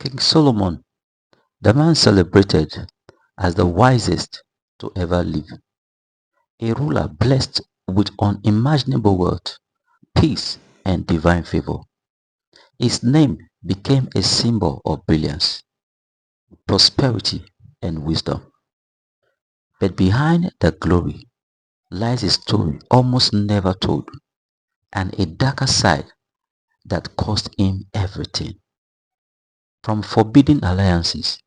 King Solomon, the man celebrated as the wisest to ever live, a ruler blessed with unimaginable wealth, peace, and divine favor. His name became a symbol of brilliance, prosperity, and wisdom. But behind the glory lies a story almost never told, and a darker side that cost him everything. From forbidden alliances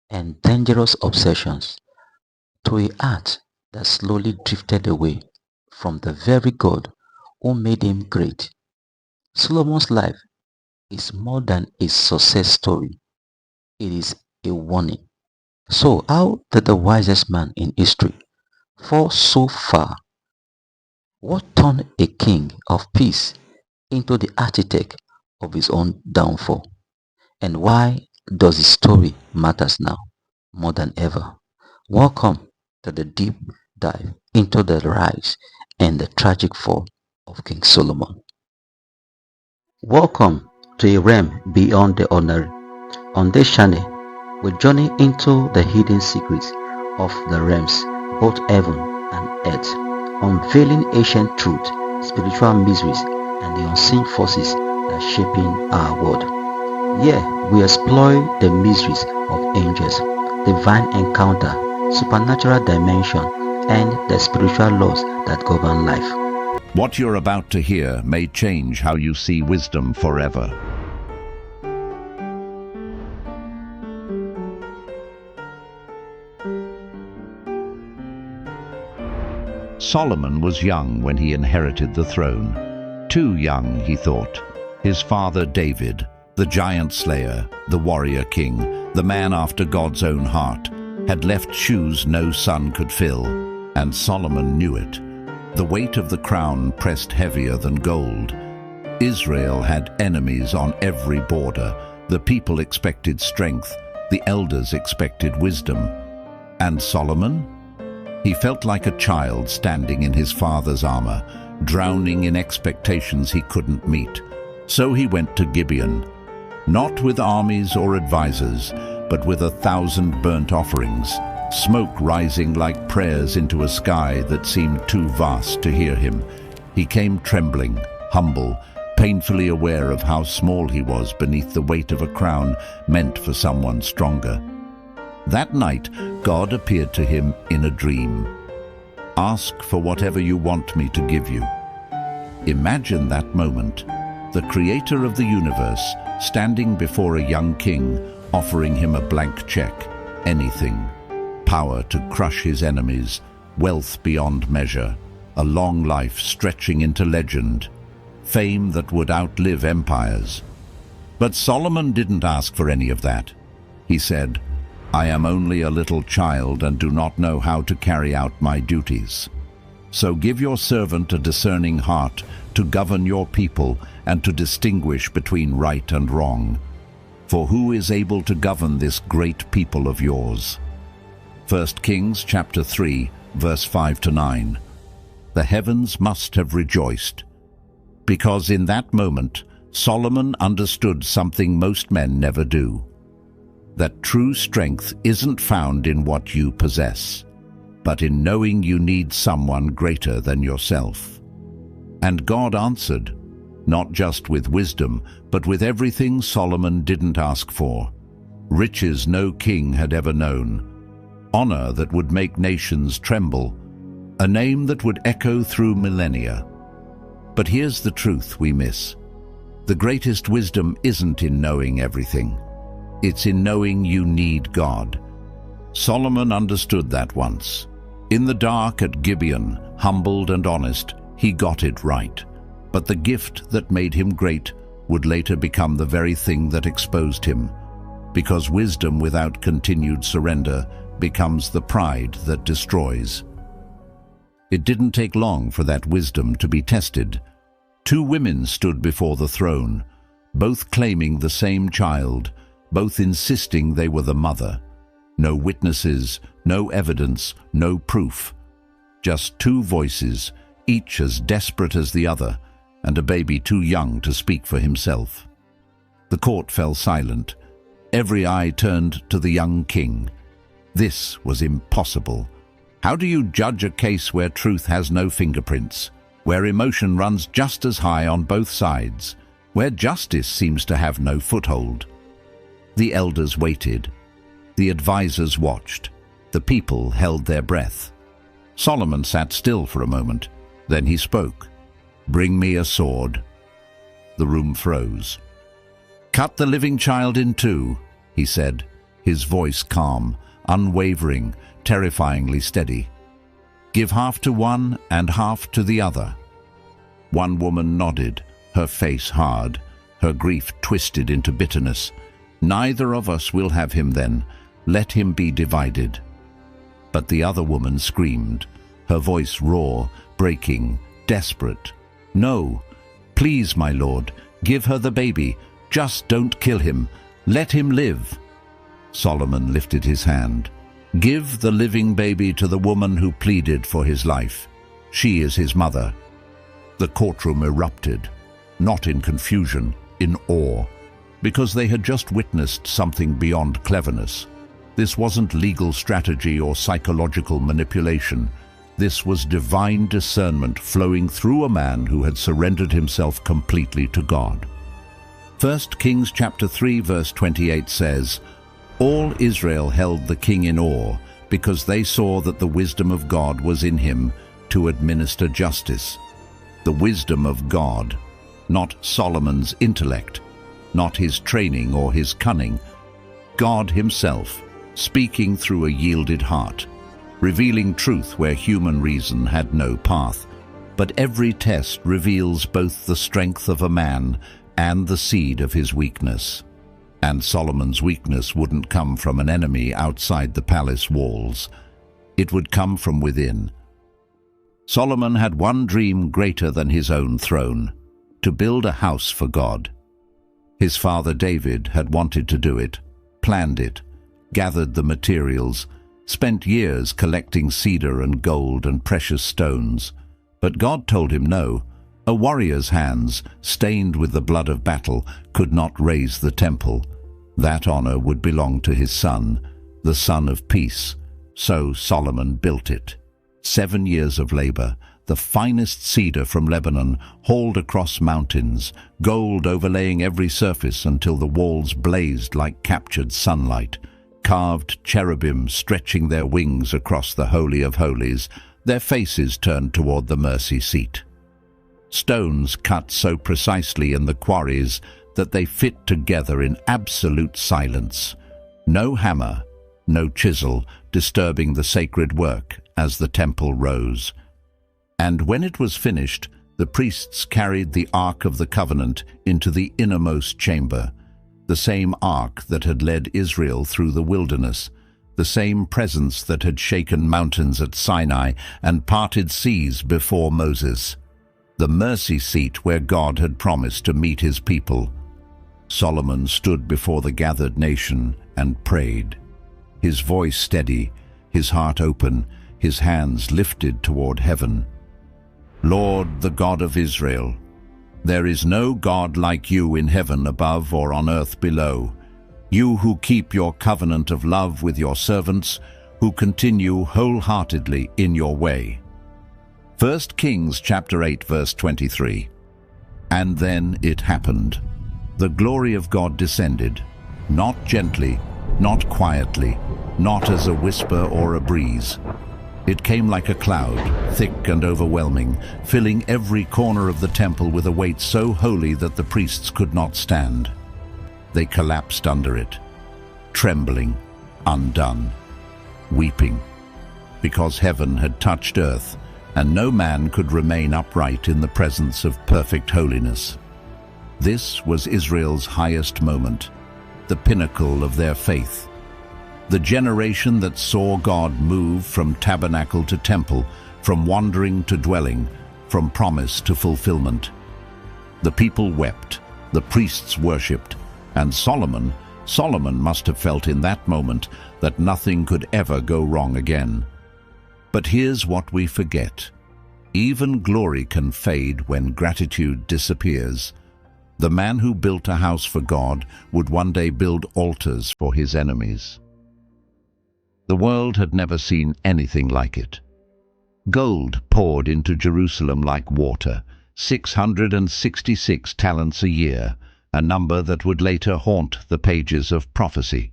and dangerous obsessions to a heart that slowly drifted away from the very God who made him great. Solomon's life is more than a success story, it is a warning. So, how did the wisest man in history fall so far? What turned a king of peace into the architect of his own downfall? And why does his story matters now more than ever? Welcome to the deep dive into the rise and the tragic fall of King Solomon. Welcome to a realm beyond the ordinary. On this channel, we journey into the hidden secrets of the realms, both heaven and earth, unveiling ancient truth, spiritual mysteries, and the unseen forces that are shaping our world. Here, we explore the mysteries of angels, divine encounter, supernatural dimension, and the spiritual laws that govern life. What you're about to hear may change how you see wisdom forever. Solomon was young when he inherited the throne. Too young, he thought. His father David, the giant slayer, the warrior king, the man after God's own heart, had left shoes no son could fill, and Solomon knew it. The weight of the crown pressed heavier than gold. Israel had enemies on every border. The people expected strength. The elders expected wisdom. And Solomon? He felt like a child standing in his father's armor, drowning in expectations he couldn't meet. So he went to Gibeon, not with armies or advisors, but with 1,000 burnt offerings, smoke rising like prayers into a sky that seemed too vast to hear him. He came trembling, humble, painfully aware of how small he was beneath the weight of a crown meant for someone stronger. That night, God appeared to him in a dream. "Ask for whatever you want me to give you." Imagine that moment, the creator of the universe standing before a young king, offering him a blank check, anything. Power to crush his enemies, wealth beyond measure, a long life stretching into legend, fame that would outlive empires. But Solomon didn't ask for any of that. He said, "I am only a little child and do not know how to carry out my duties. So give your servant a discerning heart to govern your people and to distinguish between right and wrong. For who is able to govern this great people of yours?" 1 Kings chapter 3, verse 5 to 9. The heavens must have rejoiced, because in that moment Solomon understood something most men never do. That true strength isn't found in what you possess, but in knowing you need someone greater than yourself. And God answered, not just with wisdom, but with everything Solomon didn't ask for. Riches no king had ever known, honor that would make nations tremble, a name that would echo through millennia. But here's the truth we miss. The greatest wisdom isn't in knowing everything. It's in knowing you need God. Solomon understood that once. In the dark at Gibeon, humbled and honest, he got it right. But the gift that made him great would later become the very thing that exposed him, because wisdom without continued surrender becomes the pride that destroys. It didn't take long for that wisdom to be tested. 2 women stood before the throne, both claiming the same child, both insisting they were the mother. No witnesses, no evidence, no proof. Just 2 voices, each as desperate as the other, and a baby too young to speak for himself. The court fell silent. Every eye turned to the young king. This was impossible. How do you judge a case where truth has no fingerprints, where emotion runs just as high on both sides, where justice seems to have no foothold? The elders waited. The advisors watched. The people held their breath. Solomon sat still for a moment. Then he spoke. "Bring me a sword." The room froze. "Cut the living child in two," he said, his voice calm, unwavering, terrifyingly steady. "Give half to one and half to the other." One woman nodded, her face hard, her grief twisted into bitterness. "Neither of us will have him then. Let him be divided." But the other woman screamed, her voice raw, breaking, desperate. "No, please, my lord, give her the baby. Just don't kill him. Let him live." Solomon lifted his hand. "Give the living baby to the woman who pleaded for his life. She is his mother." The courtroom erupted, not in confusion, in awe, because they had just witnessed something beyond cleverness. This wasn't legal strategy or psychological manipulation. This was divine discernment flowing through a man who had surrendered himself completely to God. 1 Kings chapter 3 verse 28 says, "All Israel held the king in awe because they saw that the wisdom of God was in him to administer justice." The wisdom of God, not Solomon's intellect, not his training or his cunning. God himself, speaking through a yielded heart, revealing truth where human reason had no path. But every test reveals both the strength of a man and the seed of his weakness. And Solomon's weakness wouldn't come from an enemy outside the palace walls. It would come from within. Solomon had one dream greater than his own throne: to build a house for God. His father David had wanted to do it, planned it, gathered the materials, spent years collecting cedar and gold and precious stones. But God told him no. A warrior's hands, stained with the blood of battle, could not raise the temple. That honor would belong to his son, the son of peace. So Solomon built it. 7 years of labor, the finest cedar from Lebanon, hauled across mountains, gold overlaying every surface until the walls blazed like captured sunlight, carved cherubim stretching their wings across the Holy of Holies, their faces turned toward the mercy seat. Stones cut so precisely in the quarries that they fit together in absolute silence. No hammer, no chisel disturbing the sacred work as the temple rose. And when it was finished, the priests carried the Ark of the Covenant into the innermost chamber, the same Ark that had led Israel through the wilderness, the same presence that had shaken mountains at Sinai and parted seas before Moses, the mercy seat where God had promised to meet his people. Solomon stood before the gathered nation and prayed, his voice steady, his heart open, his hands lifted toward heaven. "Lord, the God of Israel, there is no God like you in heaven above or on earth below. You who keep your covenant of love with your servants, who continue wholeheartedly in your way." 1 Kings chapter 8 verse 23. And then it happened. The glory of God descended, not gently, not quietly, not as a whisper or a breeze. It came like a cloud, thick and overwhelming, filling every corner of the temple with a weight so holy that the priests could not stand. They collapsed under it, trembling, undone, weeping, because heaven had touched earth, and no man could remain upright in the presence of perfect holiness. This was Israel's highest moment, the pinnacle of their faith. The generation that saw God move from tabernacle to temple, from wandering to dwelling, from promise to fulfillment. The people wept, the priests worshipped, and Solomon must have felt in that moment that nothing could ever go wrong again. But here's what we forget. Even glory can fade when gratitude disappears. The man who built a house for God would one day build altars for his enemies. The world had never seen anything like it. Gold poured into Jerusalem like water, 666 talents a year, a number that would later haunt the pages of prophecy.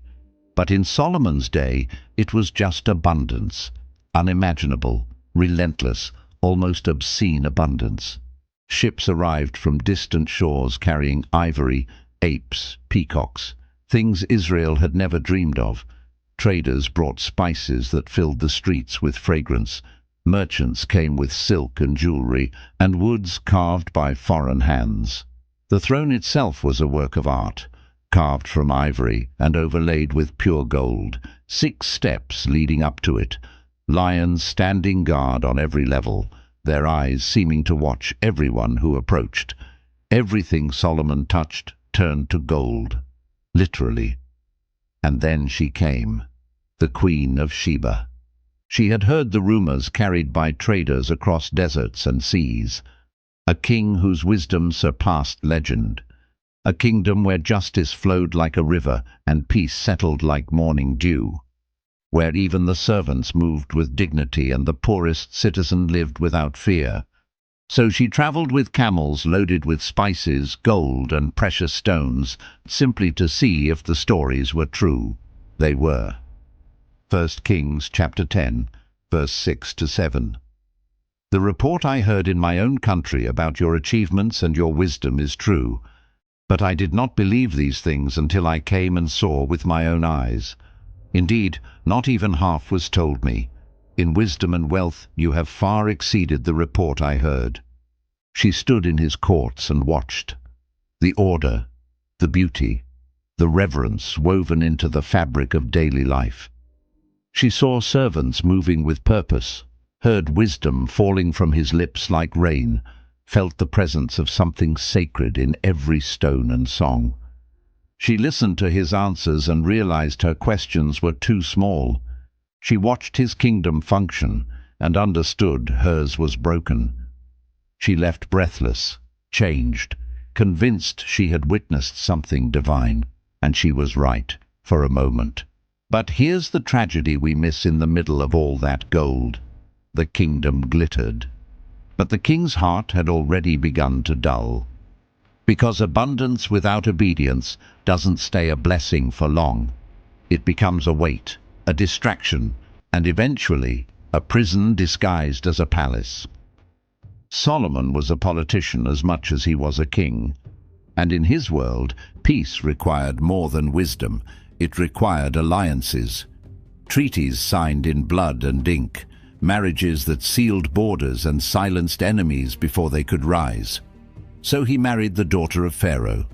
But in Solomon's day, it was just abundance, unimaginable, relentless, almost obscene abundance. Ships arrived from distant shores carrying ivory, apes, peacocks, things Israel had never dreamed of. Traders brought spices that filled the streets with fragrance. Merchants came with silk and jewelry, and woods carved by foreign hands. The throne itself was a work of art, carved from ivory and overlaid with pure gold, 6 steps leading up to it, lions standing guard on every level, their eyes seeming to watch everyone who approached. Everything Solomon touched turned to gold, literally. And then she came, the Queen of Sheba. She had heard the rumors carried by traders across deserts and seas. A king whose wisdom surpassed legend. A kingdom where justice flowed like a river and peace settled like morning dew. Where even the servants moved with dignity and the poorest citizen lived without fear. So she traveled with camels loaded with spices, gold, and precious stones, simply to see if the stories were true. They were. 1 Kings chapter 10, verse 6 to 7. The report I heard in my own country about your achievements and your wisdom is true, but I did not believe these things until I came and saw with my own eyes. Indeed, not even half was told me. In wisdom and wealth you have far exceeded the report I heard. She stood in his courts and watched. The order, the beauty, the reverence woven into the fabric of daily life. She saw servants moving with purpose, heard wisdom falling from his lips like rain, felt the presence of something sacred in every stone and song. She listened to his answers and realized her questions were too small. She watched his kingdom function and understood hers was broken. She left breathless, changed, convinced she had witnessed something divine, and she was right, for a moment. But here's the tragedy we miss in the middle of all that gold. The kingdom glittered. But the king's heart had already begun to dull. Because abundance without obedience doesn't stay a blessing for long. It becomes a weight, a distraction, and eventually a prison disguised as a palace. Solomon was a politician as much as he was a king, and in his world, peace required more than wisdom. It required alliances, treaties signed in blood and ink, marriages that sealed borders and silenced enemies before they could rise. So he married the daughter of Pharaoh,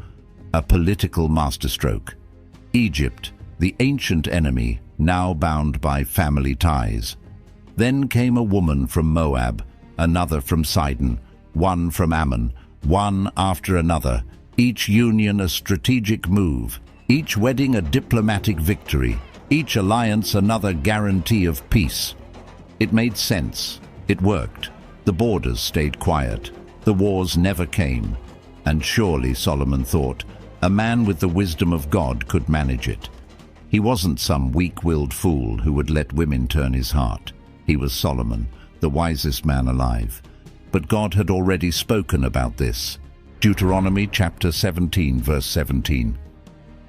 a political masterstroke. Egypt, the ancient enemy, now bound by family ties. Then came a woman from Moab, another from Sidon, one from Ammon, one after another, each union a strategic move, each wedding a diplomatic victory, each alliance another guarantee of peace. It made sense. It worked. The borders stayed quiet. The wars never came. And surely, Solomon thought, a man with the wisdom of God could manage it. He wasn't some weak-willed fool who would let women turn his heart. He was Solomon, the wisest man alive. But God had already spoken about this. Deuteronomy chapter 17, verse 17.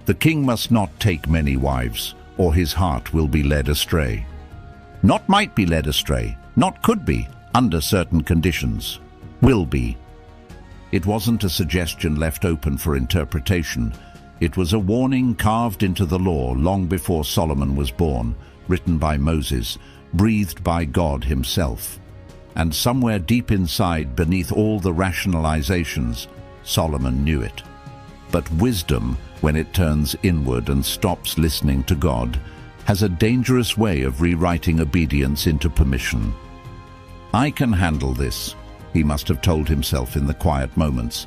The king must not take many wives, or his heart will be led astray. Not might be led astray, not could be, under certain conditions. Will be. It wasn't a suggestion left open for interpretation. It was a warning carved into the law long before Solomon was born, written by Moses, breathed by God himself. And somewhere deep inside, beneath all the rationalizations, Solomon knew it. But wisdom, when it turns inward and stops listening to God, has a dangerous way of rewriting obedience into permission. I can handle this, he must have told himself in the quiet moments.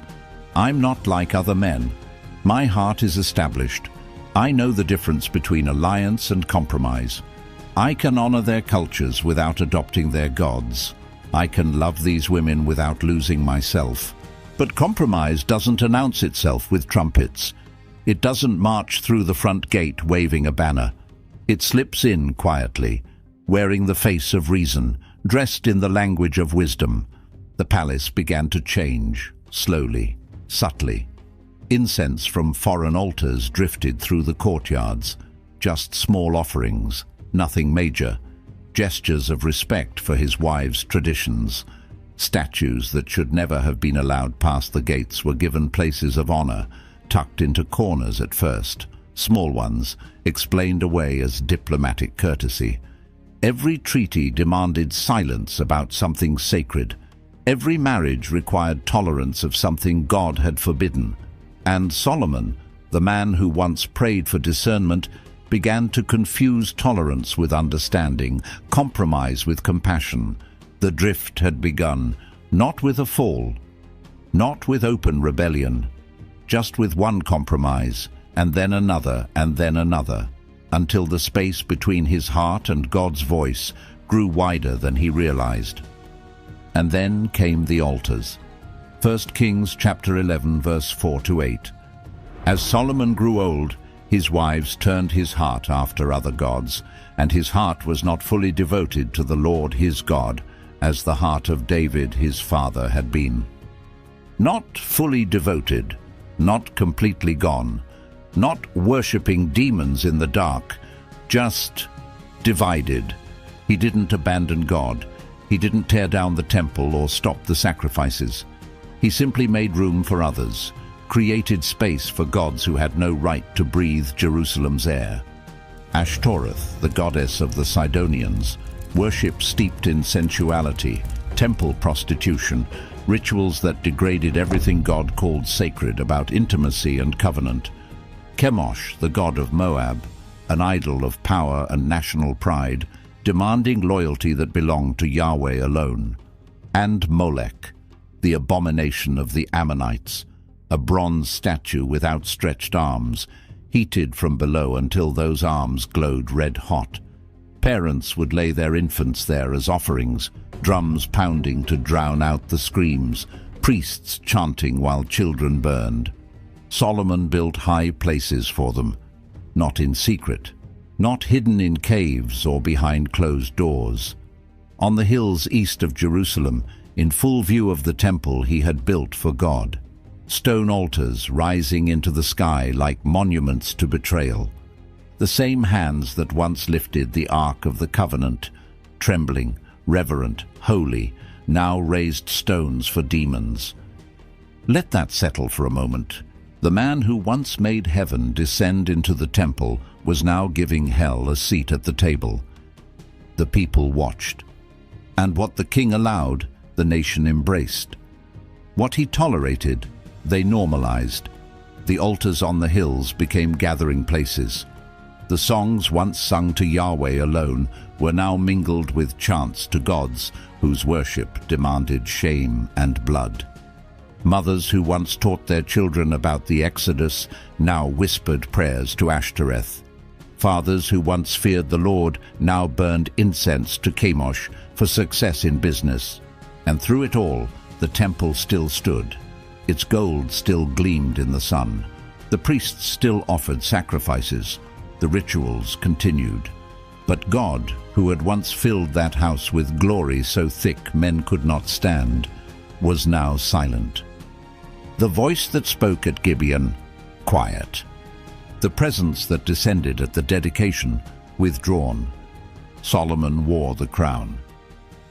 I'm not like other men. My heart is established. I know the difference between alliance and compromise. I can honor their cultures without adopting their gods. I can love these women without losing myself. But compromise doesn't announce itself with trumpets. It doesn't march through the front gate waving a banner. It slips in quietly, wearing the face of reason, dressed in the language of wisdom. The palace began to change, slowly, subtly. Incense from foreign altars drifted through the courtyards, just small offerings, nothing major, gestures of respect for his wife's traditions. Statues that should never have been allowed past the gates were given places of honor, tucked into corners at first. Small ones, explained away as diplomatic courtesy. Every treaty demanded silence about something sacred. Every marriage required tolerance of something God had forbidden. And Solomon, the man who once prayed for discernment, began to confuse tolerance with understanding, compromise with compassion. The drift had begun, not with a fall, not with open rebellion, just with one compromise, and then another, until the space between his heart and God's voice grew wider than he realized. And then came the altars. 1 Kings chapter 11, verse 4-8. As Solomon grew old, his wives turned his heart after other gods, and his heart was not fully devoted to the Lord his God, as the heart of David his father had been. Not fully devoted, not completely gone, not worshipping demons in the dark, just divided. He didn't abandon God. He didn't tear down the temple or stop the sacrifices. He simply made room for others, created space for gods who had no right to breathe Jerusalem's air. Ashtoreth, the goddess of the Sidonians, worship steeped in sensuality, temple prostitution, rituals that degraded everything God called sacred about intimacy and covenant. Chemosh, the god of Moab, an idol of power and national pride, demanding loyalty that belonged to Yahweh alone. And Molech, the abomination of the Ammonites, a bronze statue with outstretched arms, heated from below until those arms glowed red-hot. Parents would lay their infants there as offerings, drums pounding to drown out the screams, priests chanting while children burned. Solomon built high places for them, not in secret, not hidden in caves or behind closed doors. On the hills east of Jerusalem, in full view of the temple he had built for God. Stone altars rising into the sky like monuments to betrayal. The same hands that once lifted the Ark of the Covenant, trembling, reverent, holy, now raised stones for demons. Let that settle for a moment. The man who once made heaven descend into the temple was now giving hell a seat at the table. The people watched. And what the king allowed, the nation embraced. What he tolerated, they normalized. The altars on the hills became gathering places. The songs once sung to Yahweh alone were now mingled with chants to gods whose worship demanded shame and blood. Mothers who once taught their children about the Exodus now whispered prayers to Ashtoreth. Fathers who once feared the Lord now burned incense to Chemosh for success in business. And through it all, the temple still stood. Its gold still gleamed in the sun. The priests still offered sacrifices. The rituals continued. But God, who had once filled that house with glory so thick men could not stand, was now silent. The voice that spoke at Gibeon, quiet. The presence that descended at the dedication, withdrawn. Solomon wore the crown.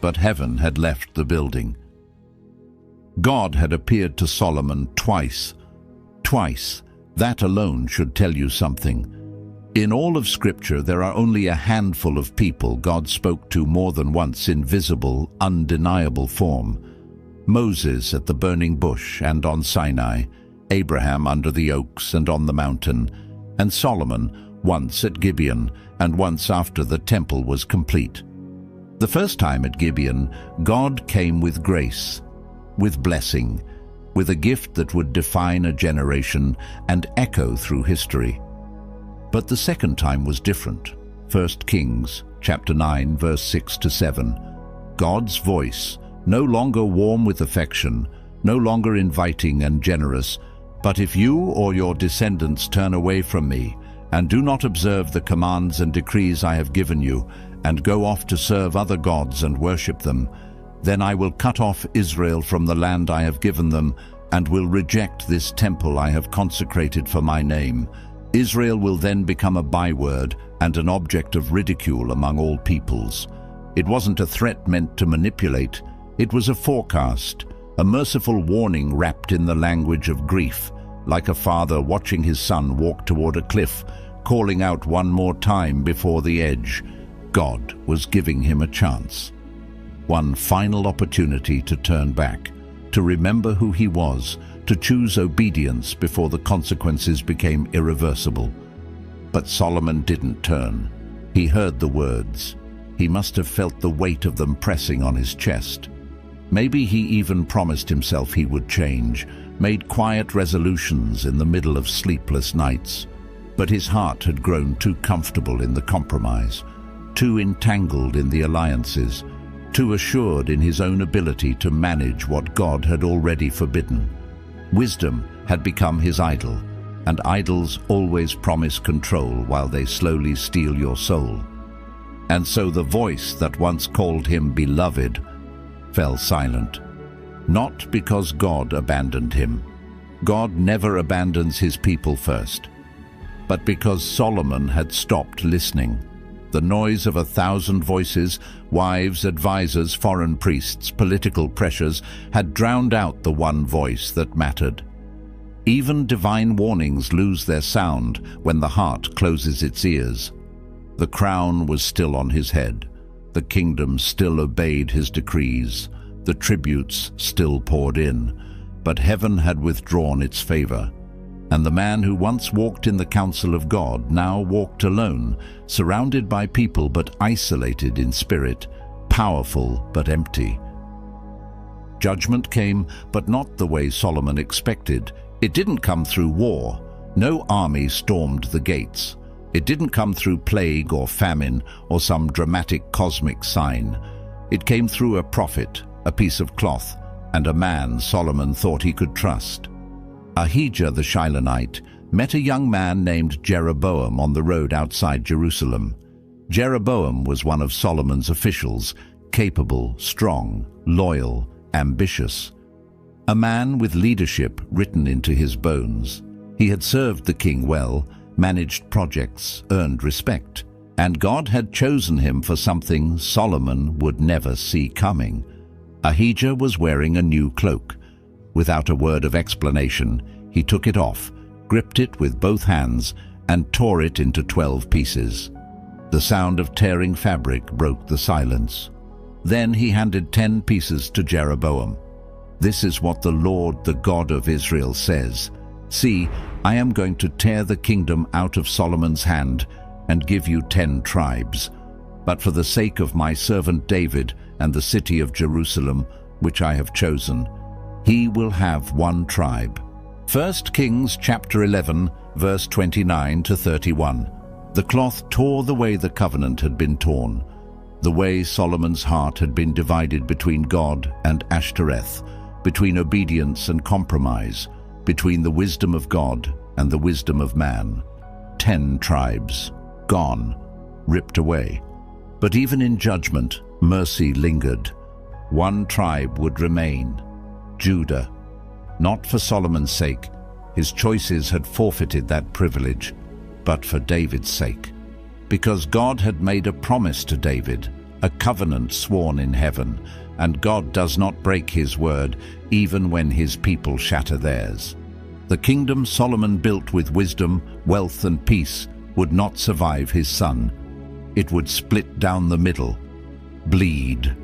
But heaven had left the building. God had appeared to Solomon twice. Twice. That alone should tell you something. In all of Scripture, there are only a handful of people God spoke to more than once in visible, undeniable form. Moses at the burning bush and on Sinai, Abraham under the oaks and on the mountain, and Solomon once at Gibeon and once after the temple was complete. The first time at Gibeon, God came with grace, with blessing, with a gift that would define a generation and echo through history. But the second time was different. 1 Kings chapter 9, verse 6-7. God's voice, no longer warm with affection, no longer inviting and generous. But if you or your descendants turn away from me, and do not observe the commands and decrees I have given you, and go off to serve other gods and worship them, then I will cut off Israel from the land I have given them, and will reject this temple I have consecrated for my name. Israel will then become a byword and an object of ridicule among all peoples. It wasn't a threat meant to manipulate, it was a forecast, a merciful warning wrapped in the language of grief, like a father watching his son walk toward a cliff, calling out one more time before the edge. God was giving him a chance. One final opportunity to turn back, to remember who he was, to choose obedience before the consequences became irreversible. But Solomon didn't turn. He heard the words. He must have felt the weight of them pressing on his chest. Maybe he even promised himself he would change, made quiet resolutions in the middle of sleepless nights. But his heart had grown too comfortable in the compromise, too entangled in the alliances, too assured in his own ability to manage what God had already forbidden. Wisdom had become his idol, and idols always promise control while they slowly steal your soul. And so the voice that once called him beloved fell silent. Not because God abandoned him. God never abandons his people first. But because Solomon had stopped listening. The noise of 1,000 voices, wives, advisors, foreign priests, political pressures, had drowned out the one voice that mattered. Even divine warnings lose their sound when the heart closes its ears. The crown was still on his head. The kingdom still obeyed his decrees. The tributes still poured in. But heaven had withdrawn its favor. And the man who once walked in the counsel of God now walked alone, surrounded by people but isolated in spirit, powerful but empty. Judgment came, but not the way Solomon expected. It didn't come through war. No army stormed the gates. It didn't come through plague or famine or some dramatic cosmic sign. It came through a prophet, a piece of cloth, and a man Solomon thought he could trust. Ahijah the Shilonite met a young man named Jeroboam on the road outside Jerusalem. Jeroboam was one of Solomon's officials, capable, strong, loyal, ambitious. A man with leadership written into his bones. He had served the king well, managed projects, earned respect, and God had chosen him for something Solomon would never see coming. Ahijah was wearing a new cloak. Without a word of explanation, he took it off, gripped it with both hands, and tore it into 12 pieces. The sound of tearing fabric broke the silence. Then he handed 10 pieces to Jeroboam. "This is what the Lord, the God of Israel, says. See, I am going to tear the kingdom out of Solomon's hand and give you 10 tribes. But for the sake of my servant David and the city of Jerusalem, which I have chosen, he will have 1 tribe." 1 Kings chapter 11, verse 29 to 31. The cloth tore the way the covenant had been torn, the way Solomon's heart had been divided between God and Ashtoreth, between obedience and compromise, between the wisdom of God and the wisdom of man. 10 tribes, gone, ripped away. But even in judgment, mercy lingered. 1 tribe would remain, Judah. Not for Solomon's sake, his choices had forfeited that privilege, but for David's sake. Because God had made a promise to David, a covenant sworn in heaven, and God does not break his word, even when his people shatter theirs. The kingdom Solomon built with wisdom, wealth, and peace would not survive his son. It would split down the middle, bleed,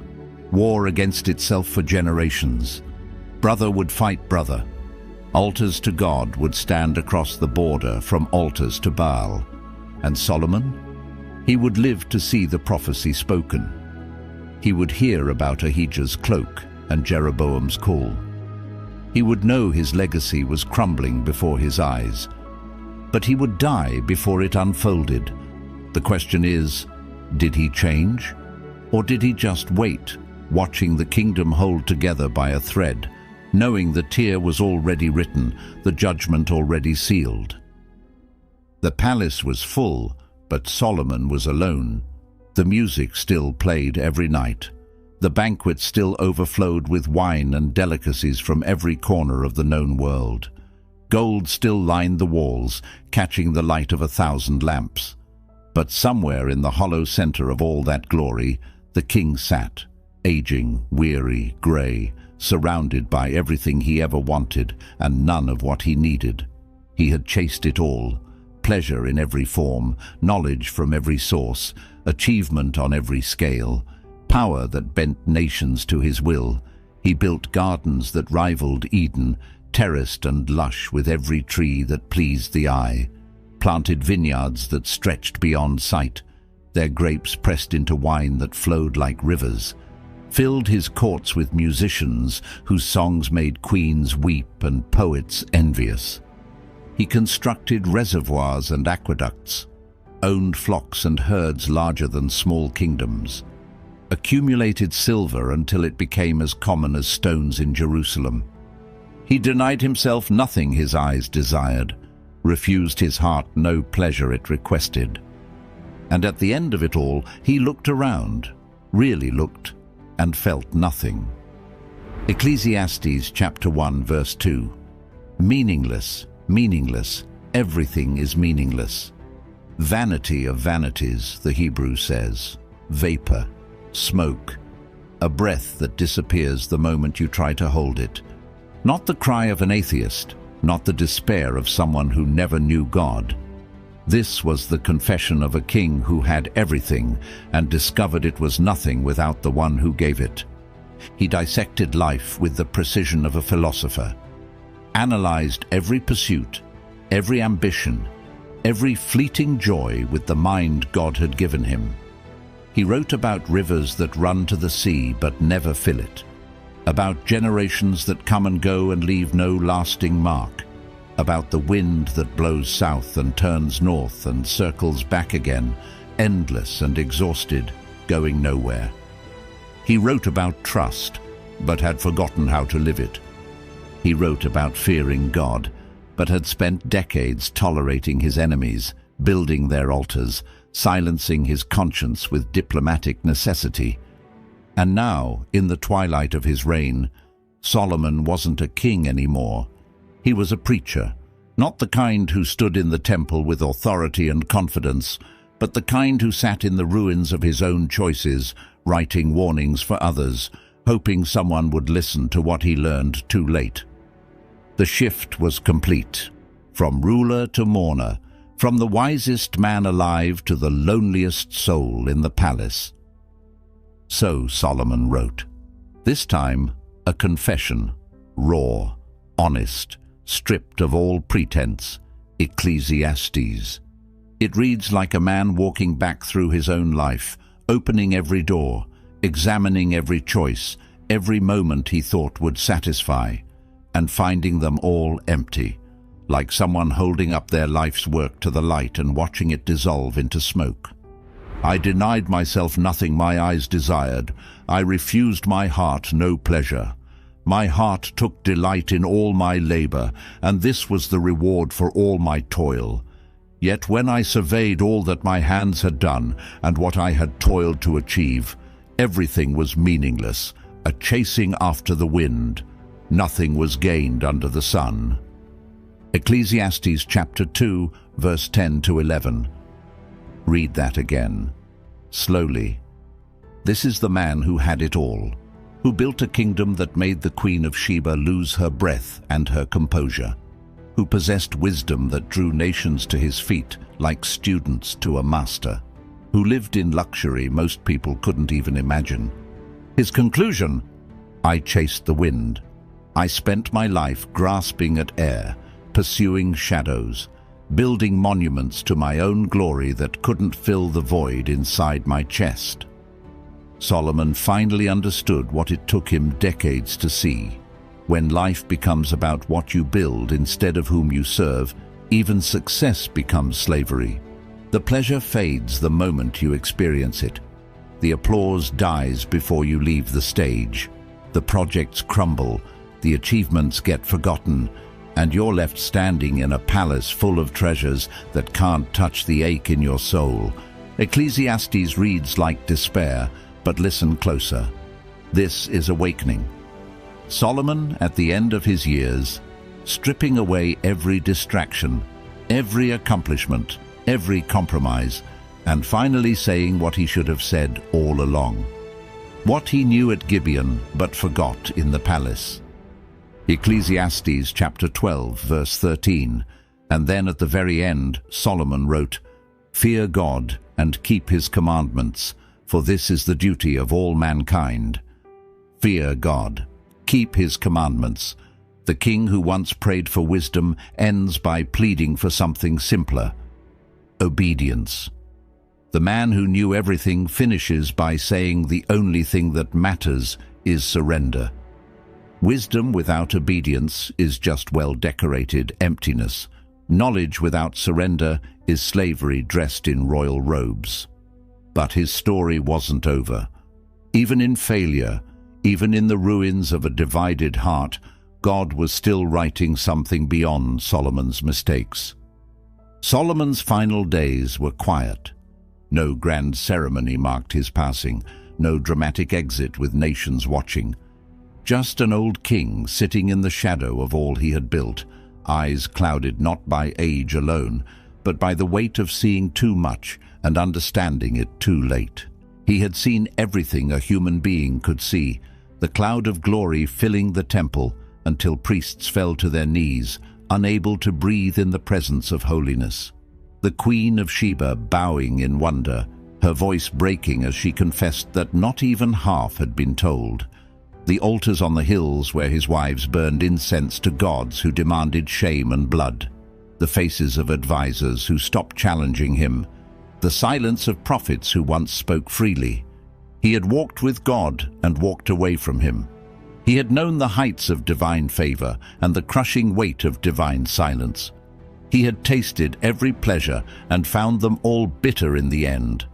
war against itself for generations. Brother would fight brother. Altars to God would stand across the border from altars to Baal. And Solomon? He would live to see the prophecy spoken. He would hear about Ahijah's cloak and Jeroboam's call. He would know his legacy was crumbling before his eyes. But he would die before it unfolded. The question is, did he change? Or did he just wait, watching the kingdom hold together by a thread, knowing the tear was already written, the judgment already sealed. The palace was full, but Solomon was alone. The music still played every night. The banquet still overflowed with wine and delicacies from every corner of the known world. Gold still lined the walls, catching the light of 1,000 lamps. But somewhere in the hollow center of all that glory, the king sat, aging, weary, grey, surrounded by everything he ever wanted and none of what he needed. He had chased it all, pleasure in every form, knowledge from every source, achievement on every scale, power that bent nations to his will. He built gardens that rivaled Eden, terraced and lush with every tree that pleased the eye, planted vineyards that stretched beyond sight, their grapes pressed into wine that flowed like rivers, filled his courts with musicians whose songs made queens weep and poets envious. He constructed reservoirs and aqueducts, owned flocks and herds larger than small kingdoms, accumulated silver until it became as common as stones in Jerusalem. He denied himself nothing his eyes desired, refused his heart no pleasure it requested. And at the end of it all, he looked around, really looked, and felt nothing. Ecclesiastes chapter 1 verse 2. Meaningless, meaningless, everything is meaningless. Vanity of vanities, the Hebrew says. Vapor, smoke, a breath that disappears the moment you try to hold it. Not the cry of an atheist, not the despair of someone who never knew God. This was the confession of a king who had everything and discovered it was nothing without the one who gave it. He dissected life with the precision of a philosopher, analyzed every pursuit, every ambition, every fleeting joy with the mind God had given him. He wrote about rivers that run to the sea but never fill it, about generations that come and go and leave no lasting mark, about the wind that blows south and turns north and circles back again, endless and exhausted, going nowhere. He wrote about trust, but had forgotten how to live it. He wrote about fearing God, but had spent decades tolerating his enemies, building their altars, silencing his conscience with diplomatic necessity. And now, in the twilight of his reign, Solomon wasn't a king anymore. He was a preacher, not the kind who stood in the temple with authority and confidence, but the kind who sat in the ruins of his own choices, writing warnings for others, hoping someone would listen to what he learned too late. The shift was complete, from ruler to mourner, from the wisest man alive to the loneliest soul in the palace. So Solomon wrote, this time a confession, raw, honest, stripped of all pretense, Ecclesiastes. It reads like a man walking back through his own life, opening every door, examining every choice, every moment he thought would satisfy, and finding them all empty, like someone holding up their life's work to the light and watching it dissolve into smoke. I denied myself nothing my eyes desired. I refused my heart no pleasure. My heart took delight in all my labor, and this was the reward for all my toil. Yet when I surveyed all that my hands had done and what I had toiled to achieve, everything was meaningless, a chasing after the wind. Nothing was gained under the sun. Ecclesiastes chapter 2, verse 10 to 11. Read that again, slowly. This is the man who had it all, who built a kingdom that made the Queen of Sheba lose her breath and her composure, who possessed wisdom that drew nations to his feet like students to a master, who lived in luxury most people couldn't even imagine. His conclusion: I chased the wind. I spent my life grasping at air, pursuing shadows, building monuments to my own glory that couldn't fill the void inside my chest. Solomon finally understood what it took him decades to see. When life becomes about what you build instead of whom you serve, even success becomes slavery. The pleasure fades the moment you experience it. The applause dies before you leave the stage. The projects crumble. the achievements get forgotten, and you're left standing in a palace full of treasures that can't touch the ache in your soul. Ecclesiastes reads like despair, but listen closer. This is awakening. Solomon, at the end of his years, stripping away every distraction, every accomplishment, every compromise, and finally saying what he should have said all along. What he knew at Gibeon but forgot in the palace. Ecclesiastes chapter 12, verse 13. And then at the very end, Solomon wrote, "Fear God and keep his commandments, for this is the duty of all mankind." Fear God. Keep his commandments. The king who once prayed for wisdom ends by pleading for something simpler: obedience. The man who knew everything finishes by saying the only thing that matters is surrender. Wisdom without obedience is just well-decorated emptiness. Knowledge without surrender is slavery dressed in royal robes. But his story wasn't over. Even in failure, even in the ruins of a divided heart, God was still writing something beyond Solomon's mistakes. Solomon's final days were quiet. No grand ceremony marked his passing, no dramatic exit with nations watching. Just an old king sitting in the shadow of all he had built, eyes clouded not by age alone, but by the weight of seeing too much and understanding it too late. He had seen everything a human being could see, the cloud of glory filling the temple until priests fell to their knees, unable to breathe in the presence of holiness. The Queen of Sheba bowing in wonder, her voice breaking as she confessed that not even half had been told. The altars on the hills where his wives burned incense to gods who demanded shame and blood. The faces of advisors who stopped challenging him. The silence of prophets who once spoke freely. He had walked with God and walked away from him. He had known the heights of divine favor and the crushing weight of divine silence. He had tasted every pleasure and found them all bitter in the end.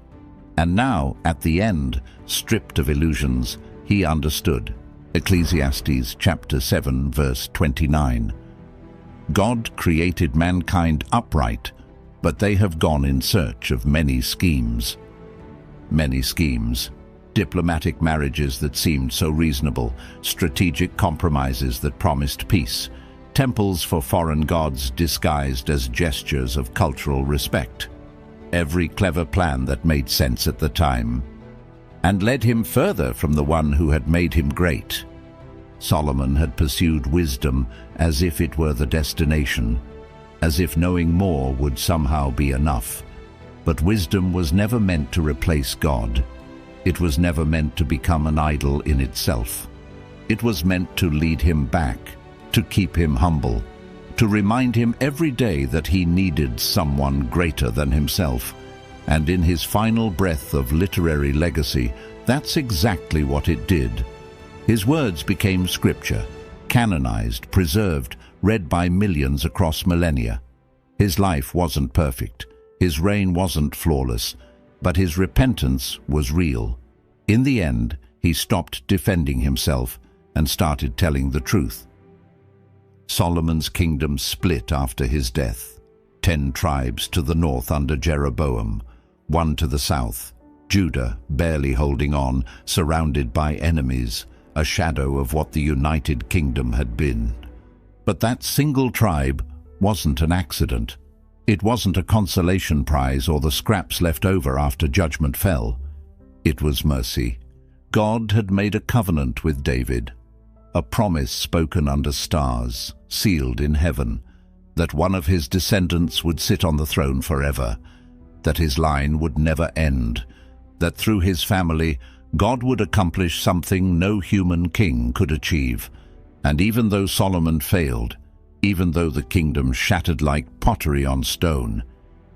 And now, at the end, stripped of illusions, he understood. Ecclesiastes chapter 7, verse 29. God created mankind upright, but they have gone in search of many schemes. Many schemes. Diplomatic marriages that seemed so reasonable, strategic compromises that promised peace, temples for foreign gods disguised as gestures of cultural respect. Every clever plan that made sense at the time, and led him further from the one who had made him great. Solomon had pursued wisdom as if it were the destination, as if knowing more would somehow be enough. But wisdom was never meant to replace God. It was never meant to become an idol in itself. It was meant to lead him back, to keep him humble, to remind him every day that he needed someone greater than himself. And in his final breath of literary legacy, that's exactly what it did. His words became scripture, canonized, preserved, read by millions across millennia. His life wasn't perfect, his reign wasn't flawless, but his repentance was real. In the end, he stopped defending himself and started telling the truth. Solomon's kingdom split after his death. 10 tribes to the north under Jeroboam, 1 to the south, Judah barely holding on, surrounded by enemies, a shadow of what the United Kingdom had been. But that single tribe wasn't an accident. It wasn't a consolation prize or the scraps left over after judgment fell. It was mercy. God had made a covenant with David, a promise spoken under stars, sealed in heaven, that one of his descendants would sit on the throne forever, that his line would never end, that through his family God would accomplish something no human king could achieve. And even though Solomon failed, even though the kingdom shattered like pottery on stone,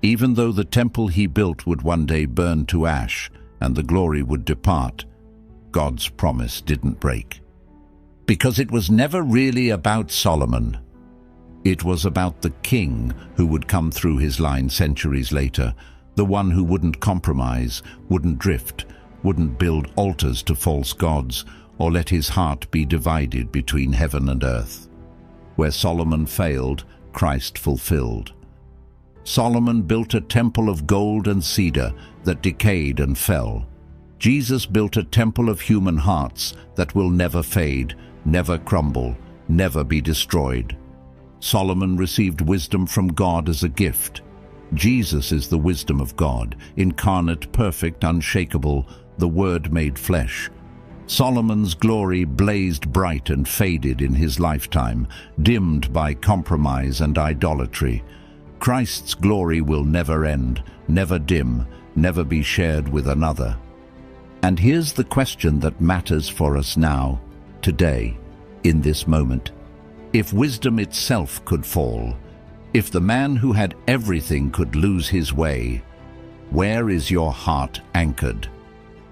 even though the temple he built would one day burn to ash and the glory would depart, God's promise didn't break. Because it was never really about Solomon. It was about the king who would come through his line centuries later, the one who wouldn't compromise, wouldn't drift, wouldn't build altars to false gods, or let his heart be divided between heaven and earth. Where Solomon failed, Christ fulfilled. Solomon built a temple of gold and cedar that decayed and fell. Jesus built a temple of human hearts that will never fade, never crumble, never be destroyed. Solomon received wisdom from God as a gift. Jesus is the wisdom of God, incarnate, perfect, unshakable, the Word made flesh. Solomon's glory blazed bright and faded in his lifetime, dimmed by compromise and idolatry. Christ's glory will never end, never dim, never be shared with another. And here's the question that matters for us now, today, in this moment. If wisdom itself could fall, if the man who had everything could lose his way, where is your heart anchored?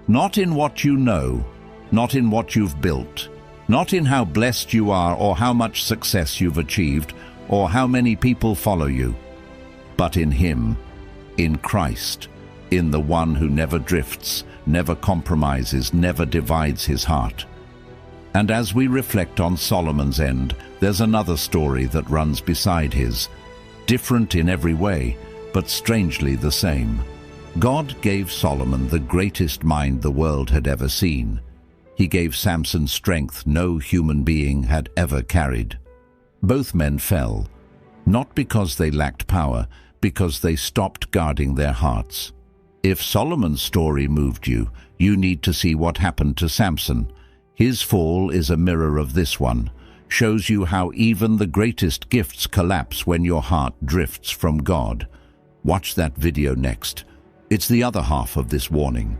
Not in what you know, not in what you've built, not in how blessed you are or how much success you've achieved or how many people follow you, but in Him, in Christ, in the one who never drifts, never compromises, never divides his heart. And as we reflect on Solomon's end, there's another story that runs beside his, different in every way, but strangely the same. God gave Solomon the greatest mind the world had ever seen. He gave Samson strength no human being had ever carried. Both men fell, not because they lacked power, because they stopped guarding their hearts. If Solomon's story moved you, you need to see what happened to Samson. His fall is a mirror of this one, shows you how even the greatest gifts collapse when your heart drifts from God. Watch that video next. It's the other half of this warning.